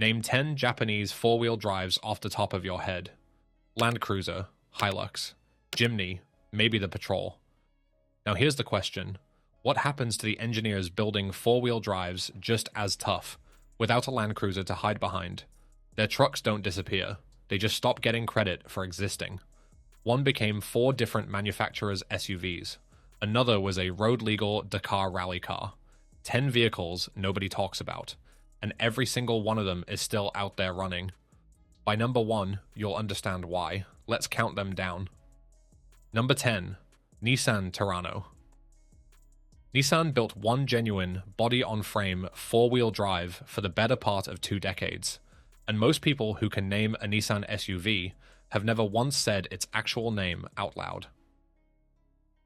Name 10 Japanese four-wheel drives off the top of your head. Land Cruiser, Hilux, Jimny, maybe the Patrol. Now here's the question. What happens to the engineers building four-wheel drives just as tough, without a Land Cruiser to hide behind? Their trucks don't disappear. They just stop getting credit for existing. One became 4 different manufacturers' SUVs. Another was a road-legal Dakar rally car. 10 vehicles nobody talks about, and every single one of them is still out there running. By number 1, you'll understand why. Let's count them down. Number 10. Nissan Terrano. Nissan built one genuine, body-on-frame, four-wheel drive for the better part of 2 decades, and most people who can name a Nissan SUV have never once said its actual name out loud.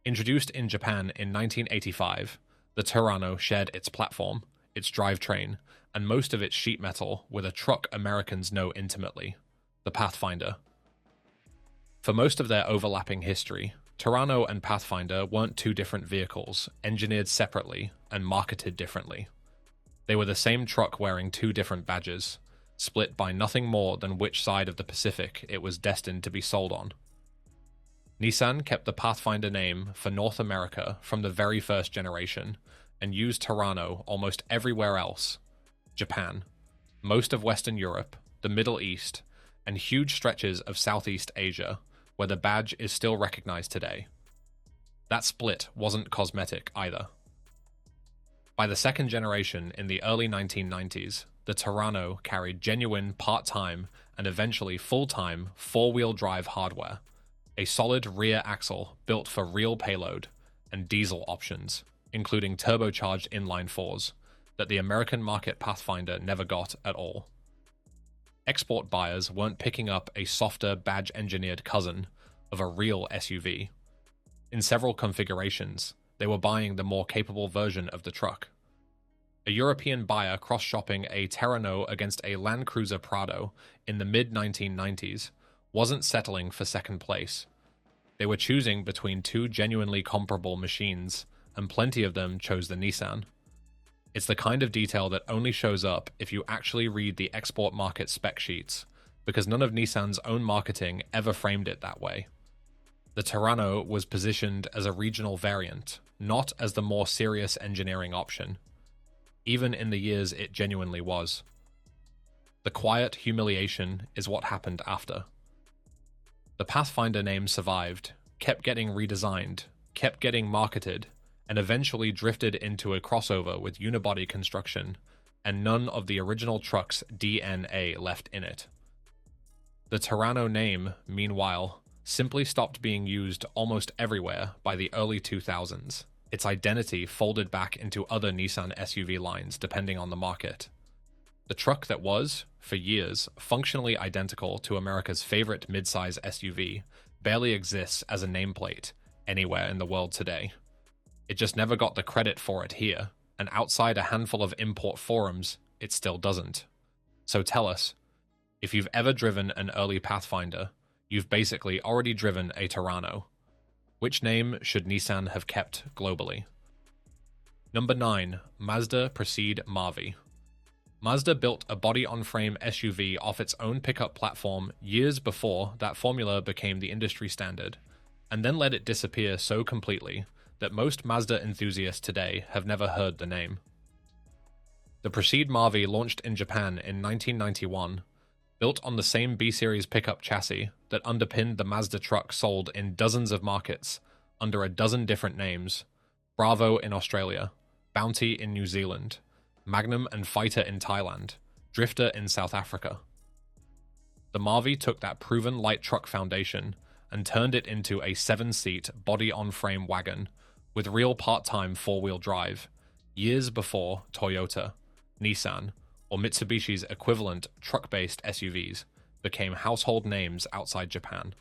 Introduced in Japan in 1985, the Terrano shared its platform, its drivetrain, and most of its sheet metal with a truck Americans know intimately, the Pathfinder. For most of their overlapping history, Terrano and Pathfinder weren't 2 different vehicles, engineered separately and marketed differently. They were the same truck wearing 2 different badges, split by nothing more than which side of the Pacific it was destined to be sold on. Nissan kept the Pathfinder name for North America from the very first generation, and used Terrano almost everywhere else: Japan, most of Western Europe, the Middle East, and huge stretches of Southeast Asia, where the badge is still recognized today. That split wasn't cosmetic either. By the second generation in the early 1990s, the Terrano carried genuine part-time and eventually full-time four-wheel drive hardware, a solid rear axle built for real payload, and diesel options, including turbocharged inline-4s, that the American market Pathfinder never got at all. Export buyers weren't picking up a softer badge-engineered cousin of a real SUV. In several configurations, they were buying the more capable version of the truck. A European buyer cross-shopping a Terrano against a Land Cruiser Prado in the mid-1990s wasn't settling for second place. They were choosing between 2 genuinely comparable machines, and plenty of them chose the Nissan. It's the kind of detail that only shows up if you actually read the export market spec sheets, because none of Nissan's own marketing ever framed it that way. The Terrano was positioned as a regional variant, not as the more serious engineering option, even in the years it genuinely was. The quiet humiliation is what happened after. The Pathfinder name survived, kept getting redesigned, kept getting marketed, and eventually drifted into a crossover with unibody construction, and none of the original truck's DNA left in it. The Terrano name, meanwhile, simply stopped being used almost everywhere by the early 2000s. Its identity folded back into other Nissan SUV lines depending on the market. The truck that was, for years, functionally identical to America's favorite midsize SUV barely exists as a nameplate anywhere in the world today. It just never got the credit for it here, and outside a handful of import forums, it still doesn't. So tell us, if you've ever driven an early Pathfinder, you've basically already driven a Terrano. Which name should Nissan have kept globally? Number 9. Mazda Proceed Marvie. Mazda built a body-on-frame SUV off its own pickup platform years before that formula became the industry standard, and then let it disappear so completely that most Mazda enthusiasts today have never heard the name. The Proceed Marvie launched in Japan in 1991, built on the same B-Series pickup chassis that underpinned the Mazda truck sold in dozens of markets under a dozen different names: Bravo in Australia, Bounty in New Zealand, Magnum and Fighter in Thailand, Drifter in South Africa. The Marvie took that proven light truck foundation and turned it into a 7-seat body-on-frame wagon with real part-time four-wheel drive, years before Toyota, Nissan, or Mitsubishi's equivalent truck-based SUVs became household names outside Japan.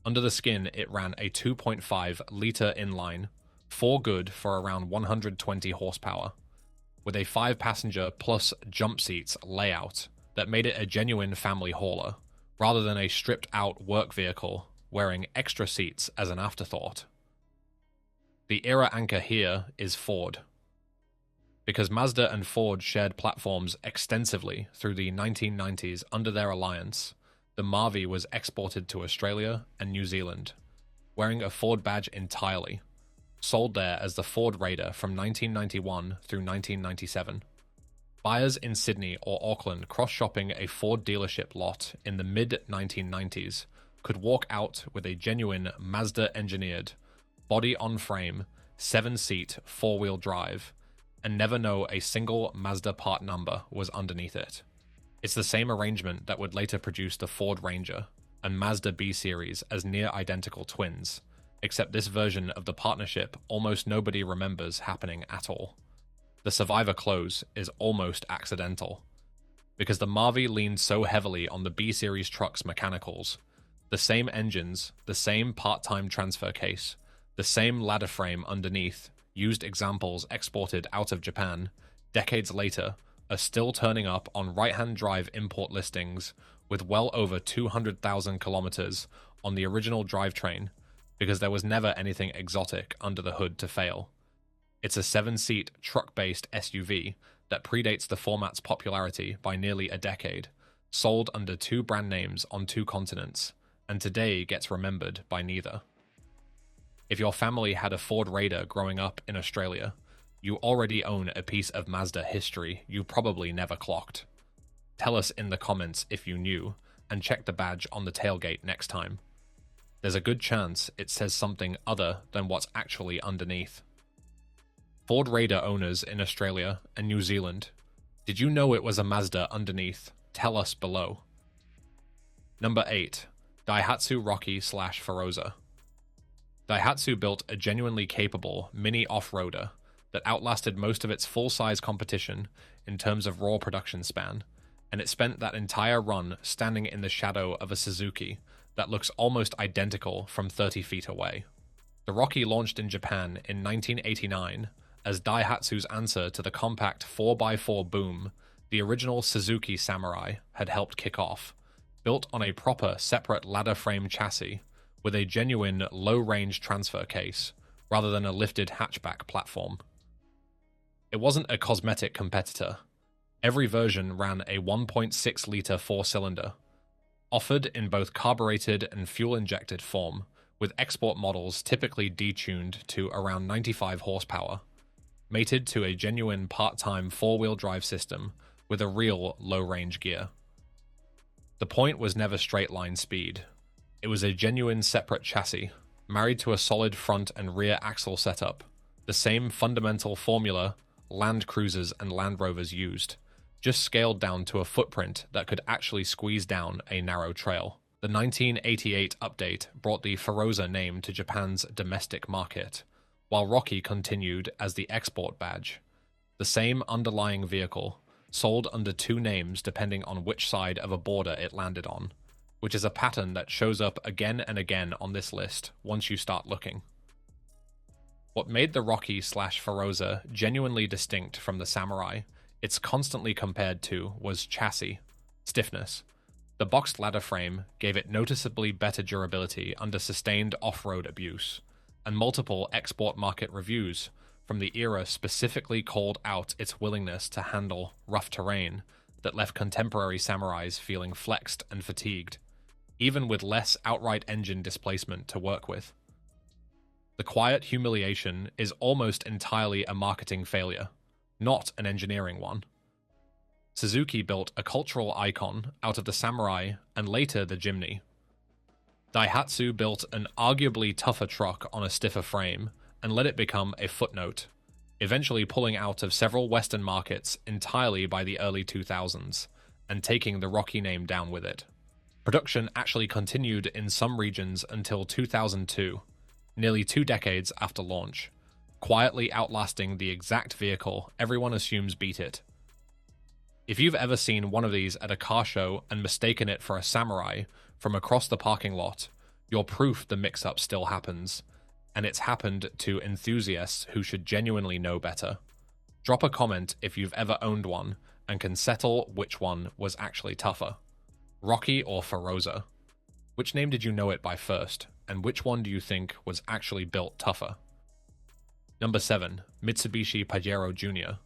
Under the skin, it ran a 2.5-liter inline, 4 good for around 120 horsepower, with a 5-passenger plus jump seats layout that made it a genuine family hauler, rather than a stripped-out work vehicle wearing extra seats as an afterthought. The era anchor here is Ford. Because Mazda and Ford shared platforms extensively through the 1990s under their alliance, the Marvie was exported to Australia and New Zealand, wearing a Ford badge entirely, sold there as the Ford Raider from 1991 through 1997. Buyers in Sydney or Auckland cross-shopping a Ford dealership lot in the mid-1990s could walk out with a genuine Mazda-engineered, body-on-frame, 7-seat, four-wheel drive, and never know a single Mazda part number was underneath it. It's the same arrangement that would later produce the Ford Ranger and Mazda B-Series as near-identical twins, except this version of the partnership almost nobody remembers happening at all. The Survivor close is almost accidental, because the Marvie leaned so heavily on the B-Series truck's mechanicals, the same engines, the same part-time transfer case, the same ladder frame underneath, used examples exported out of Japan, decades later, are still turning up on right-hand drive import listings with well over 200,000 kilometers on the original drivetrain, because there was never anything exotic under the hood to fail. It's a 7-seat truck-based SUV that predates the format's popularity by nearly a decade, sold under 2 brand names on 2 continents, and today gets remembered by neither. If your family had a Ford Raider growing up in Australia, you already own a piece of Mazda history you probably never clocked. Tell us in the comments if you knew, and check the badge on the tailgate next time. There's a good chance it says something other than what's actually underneath. Ford Raider owners in Australia and New Zealand, did you know it was a Mazda underneath? Tell us below. Number 8. Daihatsu Rocky/Feroza. Daihatsu built a genuinely capable mini off-roader that outlasted most of its full-size competition in terms of raw production span, and it spent that entire run standing in the shadow of a Suzuki that looks almost identical from 30 feet away. The Rocky launched in Japan in 1989 as Daihatsu's answer to the compact 4x4 boom the original Suzuki Samurai had helped kick off, built on a proper separate ladder frame chassis with a genuine low-range transfer case, rather than a lifted hatchback platform. It wasn't a cosmetic competitor. Every version ran a 1.6-litre 4-cylinder, offered in both carbureted and fuel-injected form, with export models typically detuned to around 95 horsepower, mated to a genuine part-time 4-wheel drive system with a real low-range gear. The point was never straight-line speed. It was a genuine separate chassis, married to a solid front and rear axle setup, the same fundamental formula Land Cruisers and Land Rovers used, just scaled down to a footprint that could actually squeeze down a narrow trail. The 1988 update brought the Feroza name to Japan's domestic market, while Rocky continued as the export badge. The same underlying vehicle, sold under 2 names depending on which side of a border it landed on, which is a pattern that shows up again and again on this list once you start looking. What made the Rocky/Feroza genuinely distinct from the Samurai, it's constantly compared to, was chassis, stiffness. The boxed ladder frame gave it noticeably better durability under sustained off-road abuse, and multiple export market reviews from the era specifically called out its willingness to handle rough terrain that left contemporary Samurais feeling flexed and fatigued, even with less outright engine displacement to work with. The quiet humiliation is almost entirely a marketing failure, not an engineering one. Suzuki built a cultural icon out of the Samurai and later the Jimny. Daihatsu built an arguably tougher truck on a stiffer frame and let it become a footnote, eventually pulling out of several Western markets entirely by the early 2000s and taking the Rocky name down with it. Production actually continued in some regions until 2002, nearly 2 decades after launch, quietly outlasting the exact vehicle everyone assumes beat it. If you've ever seen one of these at a car show and mistaken it for a Samurai from across the parking lot, you're proof the mix-up still happens, and it's happened to enthusiasts who should genuinely know better. Drop a comment if you've ever owned one and can settle which one was actually tougher. Rocky or Feroza? Which name did you know it by first, and which one do you think was actually built tougher? Number 7. Mitsubishi Pajero Jr.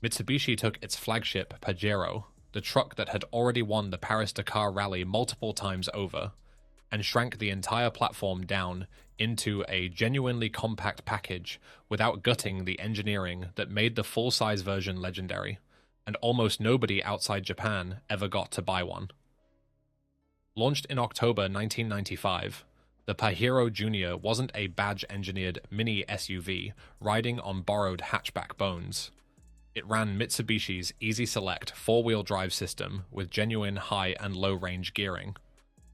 Mitsubishi took its flagship Pajero, the truck that had already won the Paris-Dakar rally multiple times over, and shrank the entire platform down into a genuinely compact package without gutting the engineering that made the full-size version legendary, and almost nobody outside Japan ever got to buy one. Launched in October 1995, the Pajero Jr. wasn't a badge-engineered mini SUV riding on borrowed hatchback bones. It ran Mitsubishi's Easy Select four-wheel drive system with genuine high and low-range gearing,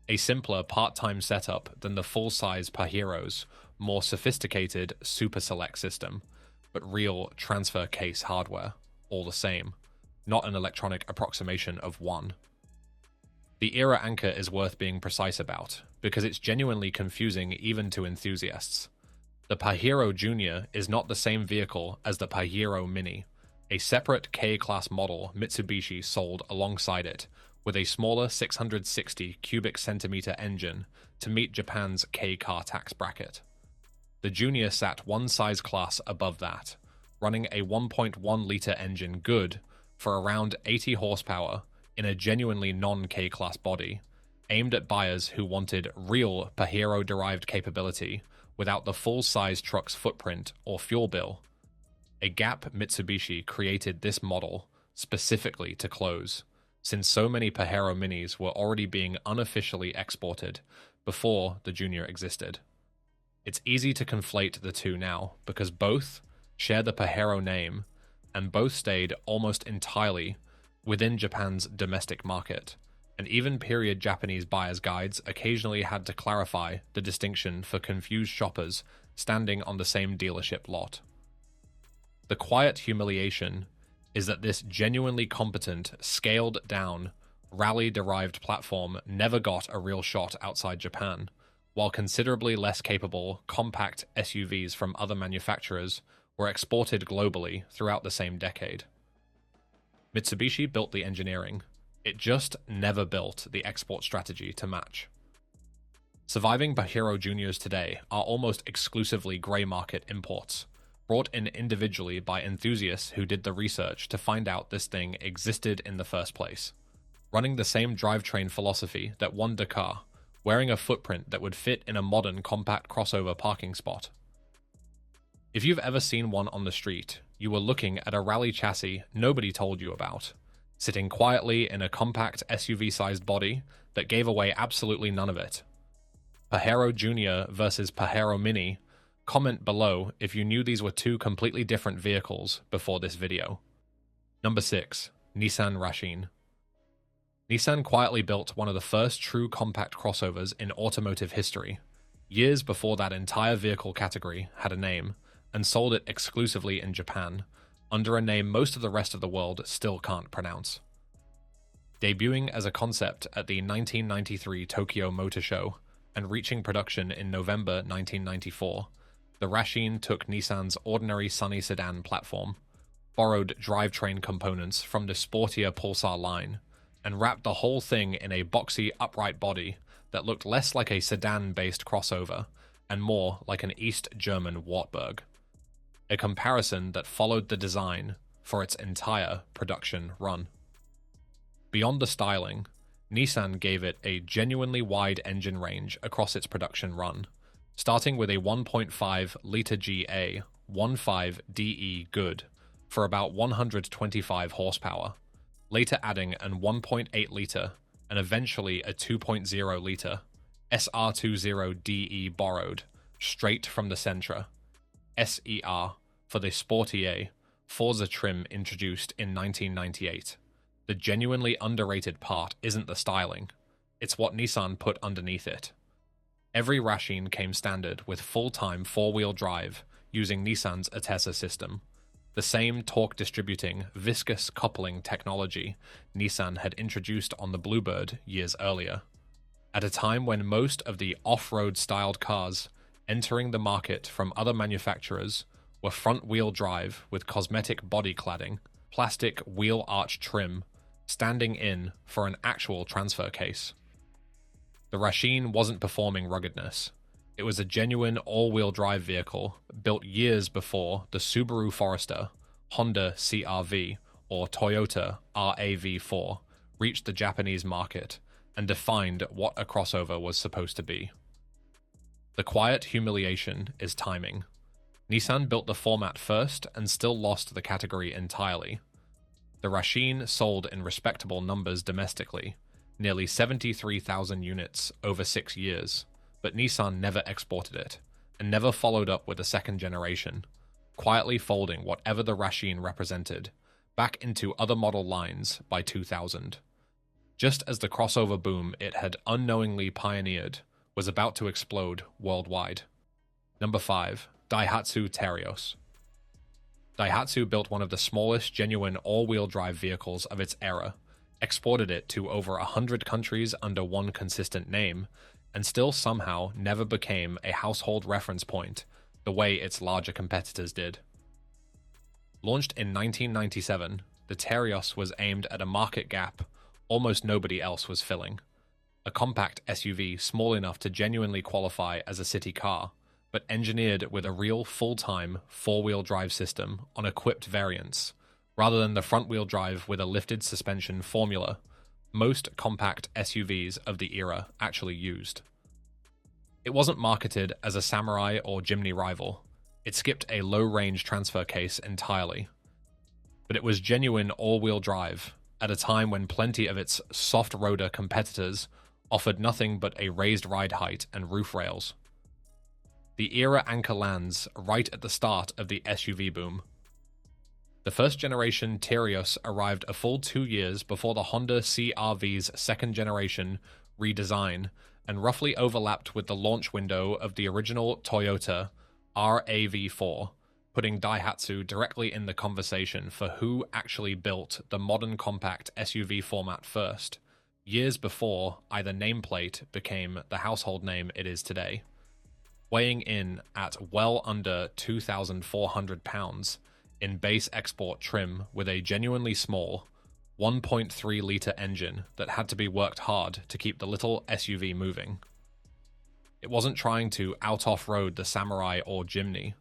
a simpler part-time setup than the full-size Pajero's more sophisticated Super Select system, but real transfer case hardware, all the same, not an electronic approximation of one. The era anchor is worth being precise about, because it's genuinely confusing even to enthusiasts. The Pajero Jr. is not the same vehicle as the Pajero Mini, a separate K-Class model Mitsubishi sold alongside it, with a smaller 660 cubic centimeter engine to meet Japan's K-car tax bracket. The Junior sat one size class above that, running a 1.1-liter engine good for around 80 horsepower in a genuinely non-K-Class body, aimed at buyers who wanted real Pajero-derived capability without the full-size truck's footprint or fuel bill. A gap Mitsubishi created this model specifically to close, since so many Pajero Minis were already being unofficially exported before the Junior existed. It's easy to conflate the two now, because both share the Pajero name, and both stayed almost entirely within Japan's domestic market, and even period Japanese buyer's guides occasionally had to clarify the distinction for confused shoppers standing on the same dealership lot. The quiet humiliation is that this genuinely competent, scaled-down, rally-derived platform never got a real shot outside Japan, while considerably less capable, compact SUVs from other manufacturers were exported globally throughout the same decade. Mitsubishi built the engineering. It just never built the export strategy to match. Surviving Pajero Juniors today are almost exclusively grey market imports, brought in individually by enthusiasts who did the research to find out this thing existed in the first place, running the same drivetrain philosophy that won Dakar, wearing a footprint that would fit in a modern compact crossover parking spot. If you've ever seen one on the street, you were looking at a rally chassis nobody told you about, sitting quietly in a compact SUV-sized body that gave away absolutely none of it. Pajero Jr. versus Pajero Mini. Comment below if you knew these were two completely different vehicles before this video. Number 6. Nissan Rasheen. Nissan quietly built one of the first true compact crossovers in automotive history, years before that entire vehicle category had a name, and sold it exclusively in Japan, under a name most of the rest of the world still can't pronounce. Debuting as a concept at the 1993 Tokyo Motor Show, and reaching production in November 1994, the Rasheen took Nissan's ordinary Sunny sedan platform, borrowed drivetrain components from the sportier Pulsar line, and wrapped the whole thing in a boxy upright body that looked less like a sedan-based crossover and more like an East German Wartburg. A comparison that followed the design for its entire production run. Beyond the styling, Nissan gave it a genuinely wide engine range across its production run, starting with a 1.5-liter GA 15DE good for about 125 horsepower, later adding an 1.8-liter and eventually a 2.0-liter SR20DE borrowed straight from the Sentra, SER for the sportier Forza trim introduced in 1998. The genuinely underrated part isn't the styling, it's what Nissan put underneath it. Every Rasheen came standard with full-time four-wheel drive using Nissan's Atessa system, the same torque-distributing, viscous coupling technology Nissan had introduced on the Bluebird years earlier. At a time when most of the off-road styled cars entering the market from other manufacturers were front-wheel drive with cosmetic body cladding, plastic wheel arch trim, standing in for an actual transfer case. The Rasheen wasn't performing ruggedness. It was a genuine all-wheel drive vehicle built years before the Subaru Forester, Honda CR-V or Toyota RAV4 reached the Japanese market and defined what a crossover was supposed to be. The quiet humiliation is timing. Nissan built the format first and still lost the category entirely. The Rasheen sold in respectable numbers domestically, nearly 73,000 units over 6 years, but Nissan never exported it, and never followed up with a second generation, quietly folding whatever the Rasheen represented back into other model lines by 2000. Just as the crossover boom it had unknowingly pioneered was about to explode worldwide. Number 5. Daihatsu Terios. Daihatsu built one of the smallest genuine all-wheel drive vehicles of its era, exported it to over 100 countries under one consistent name, and still somehow never became a household reference point the way its larger competitors did. Launched in 1997, the Terios was aimed at a market gap almost nobody else was filling. A compact SUV small enough to genuinely qualify as a city car, but engineered with a real full-time four-wheel drive system on equipped variants, rather than the front-wheel drive with a lifted suspension formula most compact SUVs of the era actually used. It wasn't marketed as a Samurai or Jimny rival. It skipped a low-range transfer case entirely. But it was genuine all-wheel drive at a time when plenty of its soft-roader competitors offered nothing but a raised ride height and roof rails. The era anchor lands right at the start of the SUV boom. The first-generation Terios arrived a full 2 years before the Honda CR-V's second-generation redesign and roughly overlapped with the launch window of the original Toyota RAV4, putting Daihatsu directly in the conversation for who actually built the modern compact SUV format first, years before either nameplate became the household name it is today. Weighing in at well under 2,400 pounds in base export trim with a genuinely small 1.3-litre engine that had to be worked hard to keep the little SUV moving. It wasn't trying to out-off-road the Samurai or Jimny.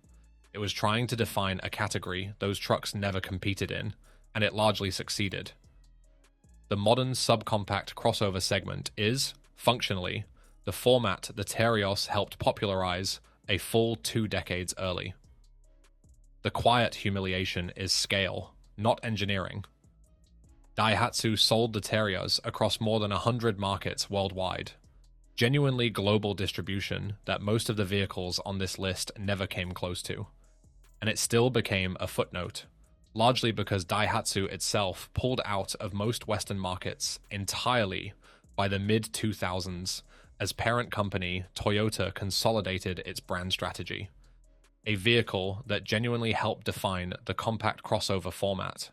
It was trying to define a category those trucks never competed in, and it largely succeeded. The modern subcompact crossover segment is, functionally, the format the Terios helped popularize a full 2 decades early. The quiet humiliation is scale, not engineering. Daihatsu sold the Terios across more than 100 markets worldwide. Genuinely global distribution that most of the vehicles on this list never came close to. And it still became a footnote, largely because Daihatsu itself pulled out of most Western markets entirely by the mid-2000s as parent company Toyota consolidated its brand strategy. A vehicle that genuinely helped define the compact crossover format,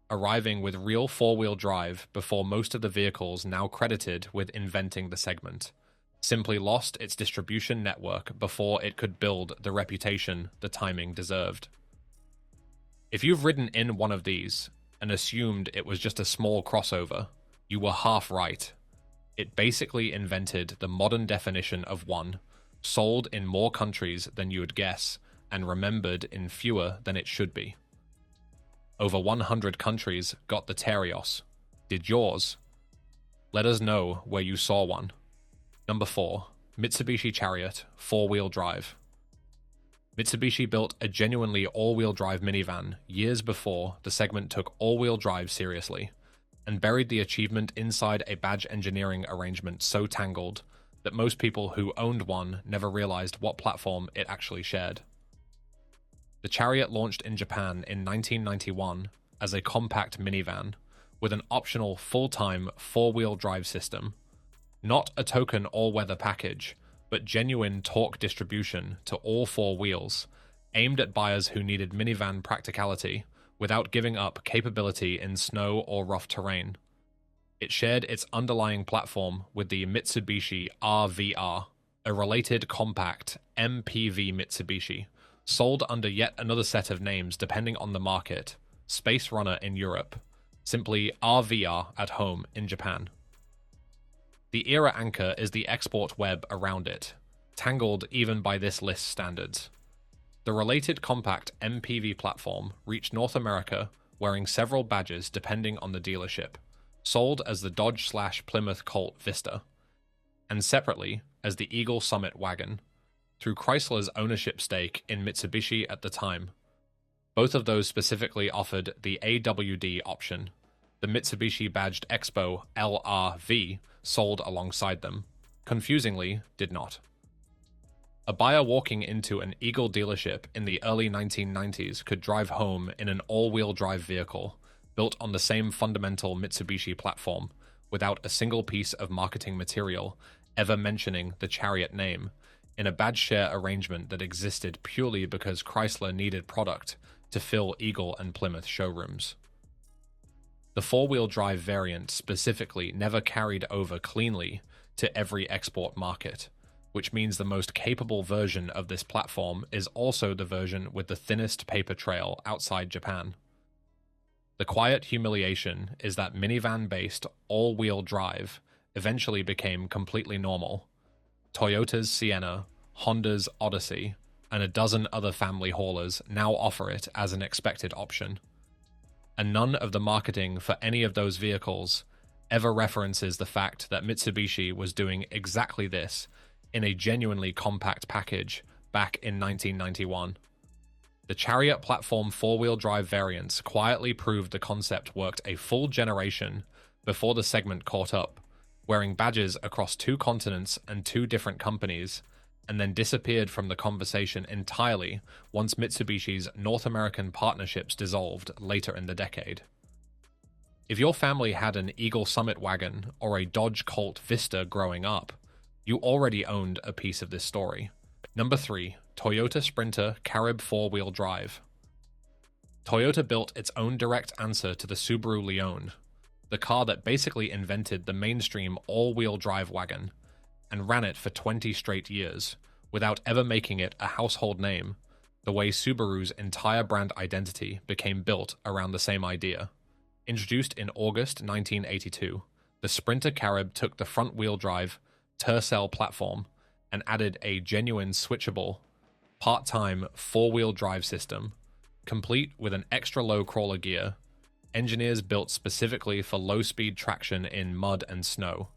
arriving with real four-wheel drive before most of the vehicles now credited with inventing the segment, simply lost its distribution network before it could build the reputation the timing deserved. If you've ridden in one of these and assumed it was just a small crossover, you were half right. It basically invented the modern definition of one, sold in more countries than you would guess, and remembered in fewer than it should be. Over 100 countries got the Terios. Did yours? Let us know where you saw one. Number 4. Mitsubishi Chariot, 4-wheel drive. Mitsubishi built a genuinely all-wheel drive minivan years before the segment took all-wheel drive seriously, and buried the achievement inside a badge engineering arrangement so tangled that most people who owned one never realized what platform it actually shared. The Chariot launched in Japan in 1991 as a compact minivan with an optional full-time 4-wheel drive system. Not a token all-weather package, but genuine torque distribution to all 4 wheels, aimed at buyers who needed minivan practicality without giving up capability in snow or rough terrain. It shared its underlying platform with the Mitsubishi RVR, a related compact MPV Mitsubishi, sold under yet another set of names depending on the market, Space Runner in Europe, simply RVR at home in Japan. The era anchor is the export web around it, tangled even by this list's standards. The related compact MPV platform reached North America wearing several badges depending on the dealership, sold as the Dodge/Plymouth Colt Vista, and separately as the Eagle Summit wagon, through Chrysler's ownership stake in Mitsubishi at the time. Both of those specifically offered the AWD option. The Mitsubishi-badged Expo LRV sold alongside them. Confusingly, did not. A buyer walking into an Eagle dealership in the early 1990s could drive home in an all-wheel drive vehicle built on the same fundamental Mitsubishi platform without a single piece of marketing material ever mentioning the Chariot name, in a badge share arrangement that existed purely because Chrysler needed product to fill Eagle and Plymouth showrooms. The four-wheel drive variant specifically never carried over cleanly to every export market, which means the most capable version of this platform is also the version with the thinnest paper trail outside Japan. The quiet humiliation is that minivan-based all-wheel drive eventually became completely normal. Toyota's Sienna, Honda's Odyssey, and a dozen other family haulers now offer it as an expected option. And none of the marketing for any of those vehicles ever references the fact that Mitsubishi was doing exactly this in a genuinely compact package back in 1991. The Chariot platform four-wheel drive variants quietly proved the concept worked a full generation before the segment caught up, wearing badges across 2 continents and 2 different companies, and then disappeared from the conversation entirely once Mitsubishi's North American partnerships dissolved later in the decade. If your family had an Eagle Summit wagon or a Dodge Colt Vista growing up, you already owned a piece of this story. Number 3. Toyota Sprinter Carib 4-wheel drive. Toyota built its own direct answer to the Subaru Leon, the car that basically invented the mainstream all-wheel drive wagon, and ran it for 20 straight years, without ever making it a household name, the way Subaru's entire brand identity became built around the same idea. Introduced in August 1982, the Sprinter Carib took the front-wheel drive Tercel platform and added a genuine switchable, part-time 4-wheel drive system, complete with an extra-low crawler gear, engineers built specifically for low-speed traction in mud and snow.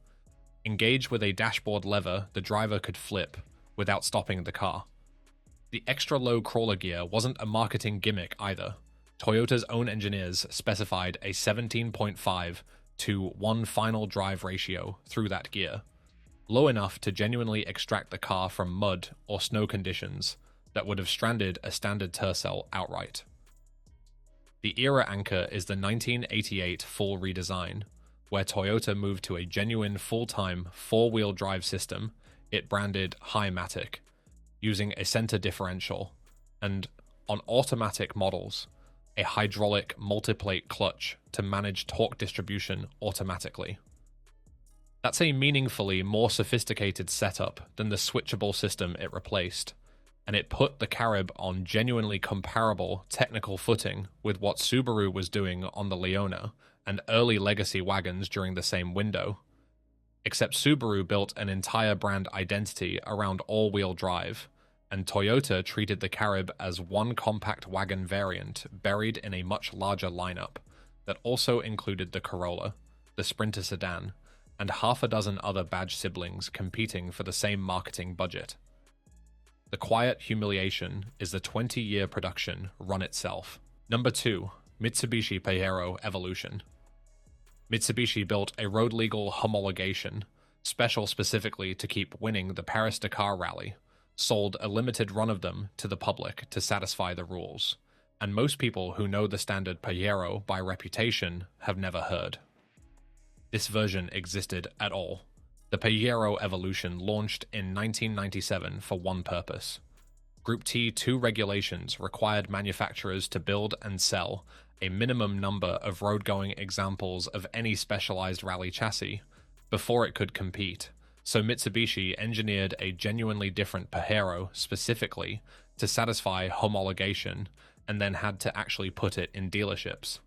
Engaged with a dashboard lever the driver could flip without stopping the car. The extra-low crawler gear wasn't a marketing gimmick either. Toyota's own engineers specified a 17.5 to 1 final drive ratio through that gear, low enough to genuinely extract the car from mud or snow conditions that would have stranded a standard Tercel outright. The era anchor is the 1988 full redesign, where Toyota moved to a genuine full-time 4-wheel drive system it branded Hi-Matic, using a center differential, and on automatic models, a hydraulic multiplate clutch to manage torque distribution automatically. That's a meaningfully more sophisticated setup than the switchable system it replaced, and it put the Carib on genuinely comparable technical footing with what Subaru was doing on the Leona and early legacy wagons during the same window. Except Subaru built an entire brand identity around all-wheel drive, and Toyota treated the Carib as one compact wagon variant buried in a much larger lineup that also included the Corolla, the Sprinter sedan, and half a dozen other badge siblings competing for the same marketing budget. The quiet humiliation is the 20-year production run itself. Number 2. Mitsubishi Pajero Evolution. Mitsubishi built a road-legal homologation, special specifically to keep winning the Paris-Dakar rally, sold a limited run of them to the public to satisfy the rules, and most people who know the standard Pajero by reputation have never heard. This version existed at all. The Pajero Evolution launched in 1997 for one purpose. Group T2 regulations required manufacturers to build and sell a minimum number of road-going examples of any specialized rally chassis before it could compete, so Mitsubishi engineered a genuinely different Pajero specifically to satisfy homologation and then had to actually put it in dealerships.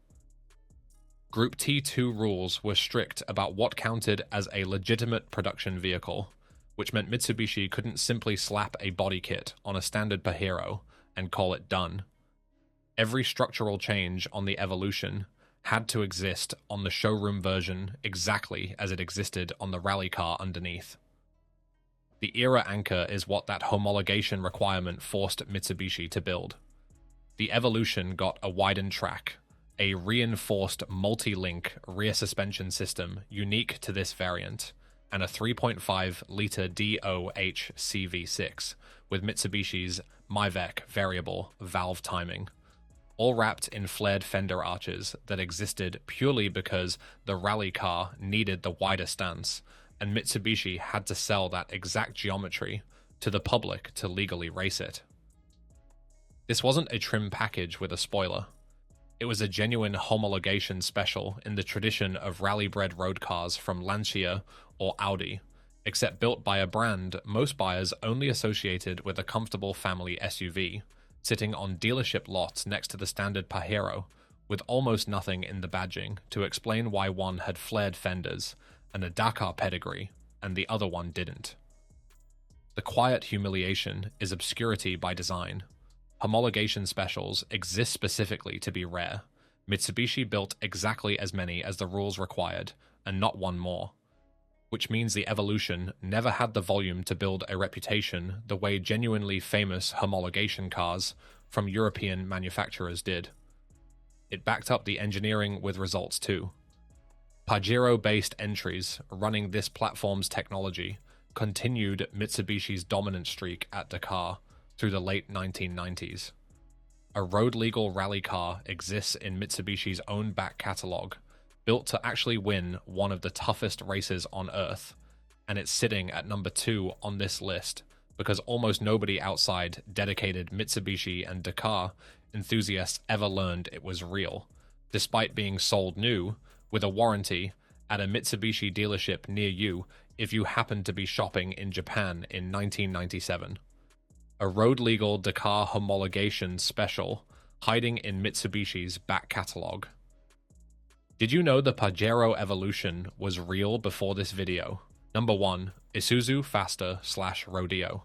Group T2 rules were strict about what counted as a legitimate production vehicle, which meant Mitsubishi couldn't simply slap a body kit on a standard Pajero and call it done. Every structural change on the Evolution had to exist on the showroom version exactly as it existed on the rally car underneath. The era anchor is what that homologation requirement forced Mitsubishi to build. The Evolution got a widened track, a reinforced multi-link rear suspension system unique to this variant, and a 3.5-liter DOH CV6 with Mitsubishi's Myvec variable valve timing, all wrapped in flared fender arches that existed purely because the rally car needed the wider stance, and Mitsubishi had to sell that exact geometry to the public to legally race it. This wasn't a trim package with a spoiler. It was a genuine homologation special in the tradition of rally-bred road cars from Lancia or Audi, except built by a brand most buyers only associated with a comfortable family SUV, sitting on dealership lots next to the standard Pajero, with almost nothing in the badging to explain why one had flared fenders and a Dakar pedigree, and the other one didn't. The quiet humiliation is obscurity by design. Homologation specials exist specifically to be rare. Mitsubishi built exactly as many as the rules required, and not one more, which means the Evolution never had the volume to build a reputation the way genuinely famous homologation cars from European manufacturers did. It backed up the engineering with results too. Pajero-based entries running this platform's technology continued Mitsubishi's dominant streak at Dakar through the late 1990s. A road-legal rally car exists in Mitsubishi's own back catalogue, built to actually win one of the toughest races on Earth, and it's sitting at number 2 on this list because almost nobody outside dedicated Mitsubishi and Dakar enthusiasts ever learned it was real, despite being sold new with a warranty at a Mitsubishi dealership near you if you happen to be shopping in Japan in 1997. A road-legal Dakar homologation special hiding in Mitsubishi's back catalogue. Did you know the Pajero Evolution was real before this video? Number 1. Isuzu Faster/Rodeo.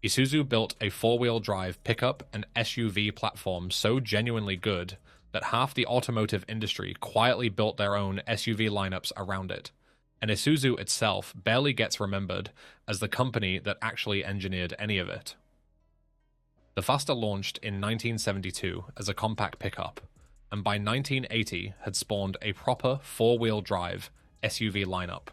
Isuzu built a four-wheel drive pickup and SUV platform so genuinely good that half the automotive industry quietly built their own SUV lineups around it, and Isuzu itself barely gets remembered as the company that actually engineered any of it. The Faster launched in 1972 as a compact pickup, and by 1980 had spawned a proper four-wheel drive SUV lineup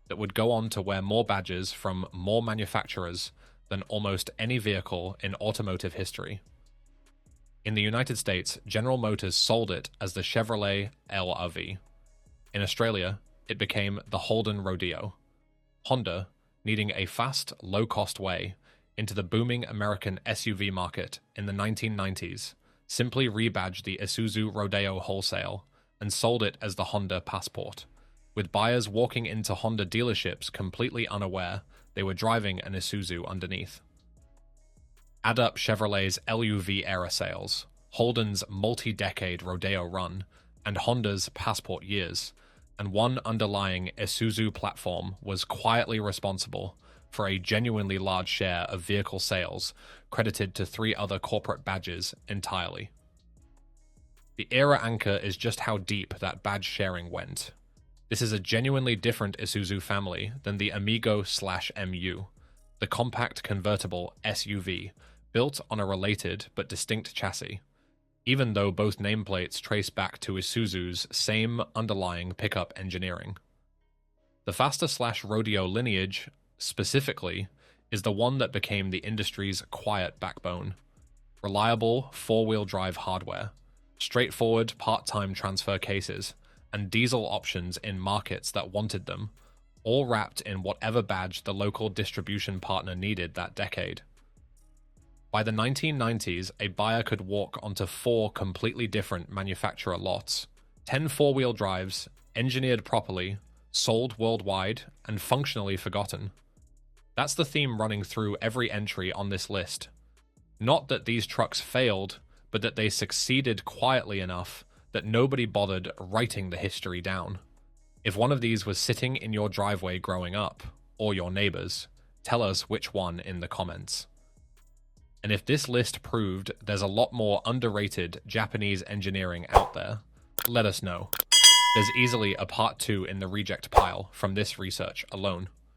that would go on to wear more badges from more manufacturers than almost any vehicle in automotive history. In the United States, General Motors sold it as the Chevrolet LRV. In Australia, it became the Holden Rodeo. Honda, needing a fast, low-cost way into the booming American SUV market in the 1990s, simply rebadged the Isuzu Rodeo wholesale and sold it as the Honda Passport, with buyers walking into Honda dealerships completely unaware they were driving an Isuzu underneath. Add up Chevrolet's LUV-era sales, Holden's multi-decade Rodeo run, and Honda's Passport years, and one underlying Isuzu platform was quietly responsible for a genuinely large share of vehicle sales, credited to 3 other corporate badges entirely. The era anchor is just how deep that badge sharing went. This is a genuinely different Isuzu family than the Amigo/MU, the compact convertible SUV, built on a related but distinct chassis, even though both nameplates trace back to Isuzu's same underlying pickup engineering. The Faster/Rodeo lineage, specifically, is the one that became the industry's quiet backbone. Reliable four-wheel drive hardware, straightforward part-time transfer cases, and diesel options in markets that wanted them, all wrapped in whatever badge the local distribution partner needed that decade. By the 1990s, a buyer could walk onto 4 completely different manufacturer lots, 10 four-wheel drives, engineered properly, sold worldwide, and functionally forgotten. That's the theme running through every entry on this list. Not that these trucks failed, but that they succeeded quietly enough that nobody bothered writing the history down. If one of these was sitting in your driveway growing up, or your neighbor's, tell us which one in the comments. And if this list proved there's a lot more underrated Japanese engineering out there, let us know. There's easily a part 2 in the reject pile from this research alone.